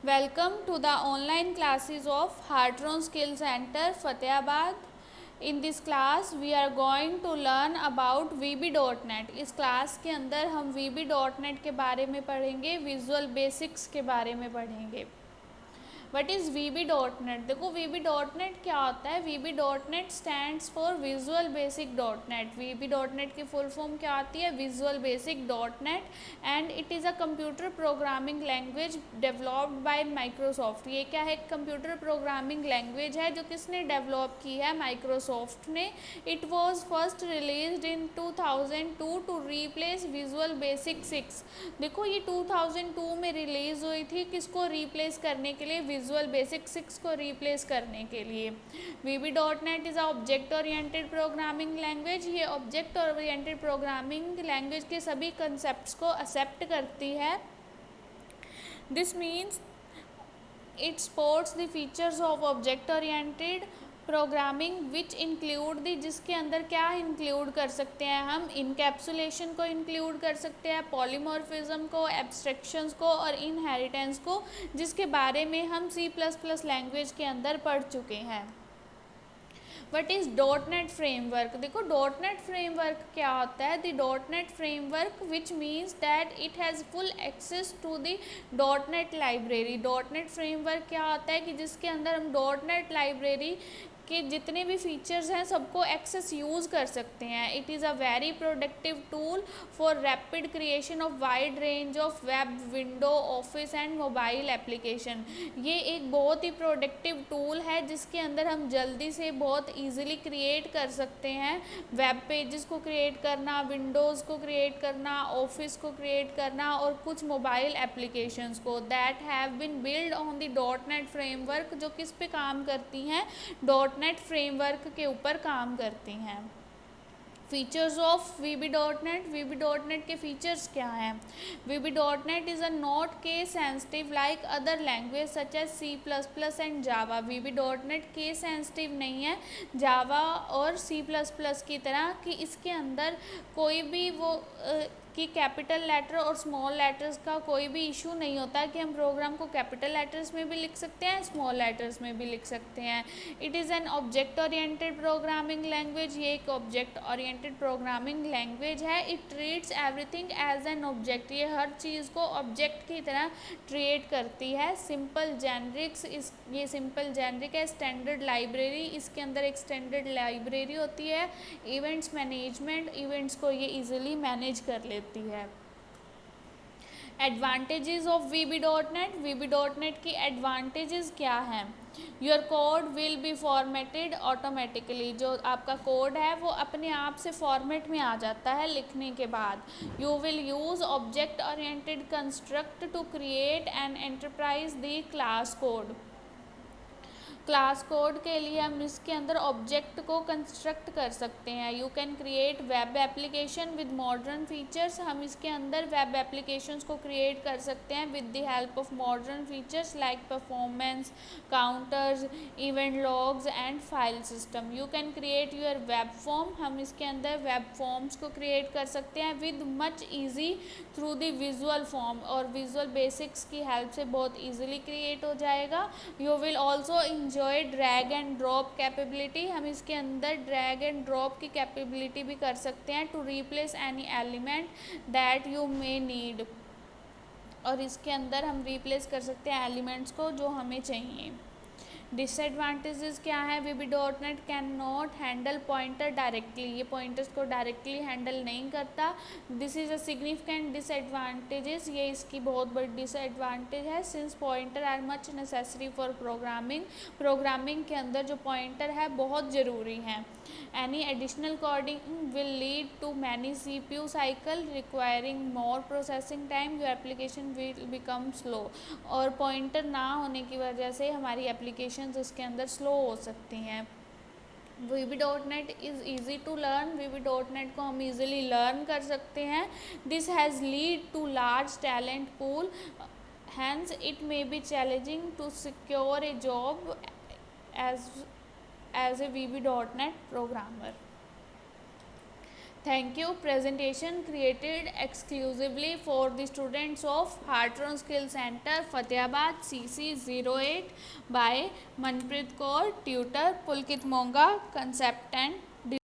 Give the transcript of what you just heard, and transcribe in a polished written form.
Welcome to the online classes of Heartron Skill Center, Fatehbad. In this class, we are going to learn about VB.NET. इस class के अंदर हम VB.NET के बारे में पढ़ेंगे, विजुअल बेसिक्स के बारे में पढ़ेंगे। What is VB.NET? देखो VB.NET क्या होता है। VB.NET stands for visual basic .NET। VB.NET की फुल फॉर्म क्या आती है? Visual basic .NET and it is a computer programming language developed by Microsoft. ये क्या है? कंप्यूटर प्रोग्रामिंग लैंग्वेज है जो किसने डेवलप की है? माइक्रोसॉफ्ट ने। It was first released in 2002 to replace Visual Basic 6। देखो ये 2002 में रिलीज़ हुई थी, किसको रिप्लेस करने के लिए? विजुअल बेसिक 6 को रिप्लेस करने के लिए। VB.NET is a object oriented programming language. ये ऑब्जेक्ट ओरिएंटेड प्रोग्रामिंग लैंग्वेज के सभी कंसेप्ट को एक्सेप्ट करती है। This means it supports the features of object oriented programming which include दी, जिसके अंदर क्या इंक्लूड कर सकते हैं हम? इनकैप्सुलेशन को इंक्लूड कर सकते हैं, पॉलीमॉर्फिज्म को, एब्स्ट्रैक्शंस को और इनहेरिटेंस को, जिसके बारे में हम C++ लैंग्वेज के अंदर पढ़ चुके हैं। What is .NET framework? देखो .NET फ्रेमवर्क क्या होता है? The .NET framework which means that it has full access to the .NET library. .NET framework क्या होता है कि जिसके अंदर हम .NET लाइब्रेरी के जितने भी फीचर्स हैं सबको एक्सेस यूज़ कर सकते हैं। It is a very productive tool for rapid creation of wide range of web, window, office and mobile application. ये एक बहुत ही प्रोडक्टिव टूल है जिसके अंदर हम जल्दी से बहुत ईजिली क्रिएट कर सकते हैं। वेब पेजेस को क्रिएट करना, विंडोज़ को क्रिएट करना, ऑफिस को क्रिएट करना और कुछ मोबाइल एप्लीकेशंस को, that have been build on the .NET framework, जो किस पे काम करती हैं? .NET फ्रेमवर्क के ऊपर काम करती हैं। Features of VB.NET। VB.NET के फीचर्स क्या हैं? VB.NEट is a not case sensitive like other language such as C++ and Java. VB.NEट केस सेंसिटिव नहीं है जावा और C++ की तरह, कि इसके अंदर कोई भी वो कि कैपिटल लेटर और स्मॉल लेटर्स का कोई भी इशू नहीं होता कि हम प्रोग्राम को कैपिटल लेटर्स में भी लिख सकते हैं, स्मॉल लेटर्स में भी लिख सकते हैं। It is an object oriented programming language. ये एक ऑब्जेक्ट ओरिएंटेड प्रोग्रामिंग लैंग्वेज है। It treats everything as an object. ये हर चीज़ को ऑब्जेक्ट की तरह ट्रीट करती है। सिंपल जेनरिक्स, ये सिंपल जेनरिक है। स्टैंडर्ड लाइब्रेरी, इसके अंदर एक स्टैंडर्ड लाइब्रेरी होती है। इवेंट्स मैनेजमेंट, इवेंट्स को ये ईजिली मैनेज कर लेती है। Advantages of VB.NEट। VB.NEट की एडवांटेजेस क्या हैं? Your code will be formatted automatically. जो आपका कोड है वो अपने आप से फॉर्मेट में आ जाता है लिखने के बाद। You will use object oriented construct to create an enterprise the class code. Class code के लिए हम इसके अंदर ऑब्जेक्ट को कंस्ट्रक्ट कर सकते हैं। You can create web application with modern features. हम इसके अंदर वेब एप्लीकेशंस को क्रिएट कर सकते हैं with the help of modern features like performance, counters, event logs and file system. You can create your web form. हम इसके अंदर वेब फॉर्म्स को क्रिएट कर सकते हैं with much easy through the visual form, और विजुअल बेसिक्स की help से बहुत ईजिली क्रिएट हो जाएगा। You will also enjoy drag and drop capability. हम इसके अंदर ड्रैग एंड ड्रॉप की कैपेबिलिटी भी कर सकते हैं to replace any element that you may need. और इसके अंदर हम रिप्लेस कर सकते हैं एलिमेंट्स को जो हमें चाहिए। डिसएडवांटेजेस क्या है? VB.NEट can not handle pointer directly. ये पॉइंटर्स को डायरेक्टली हैंडल नहीं करता। This is a significant disadvantages. ये इसकी बहुत बड़ी डिसएडवांटेज है। Since pointer are much necessary for programming. Programming के अंदर जो पॉइंटर है बहुत ज़रूरी हैं। Any additional coding will lead to many CPU cycle requiring more processing time. Your application will become slow. और पॉइंटर ना होने की वजह से हमारी एप्लीकेशंस उसके अंदर स्लो हो सकती हैं। VB.NEट इज़ ईजी टू लर्न। VB.NEट को हम ईजिली लर्न कर सकते हैं। This has lead to large talent pool, hence it may be challenging to secure a job as a VB.NEट programmer. Thank you. Presentation created exclusively for the students of Heartron Skill Center, Fatehabad, CC08 by Manpreet Kaur, tutor Pulkit Monga, concept and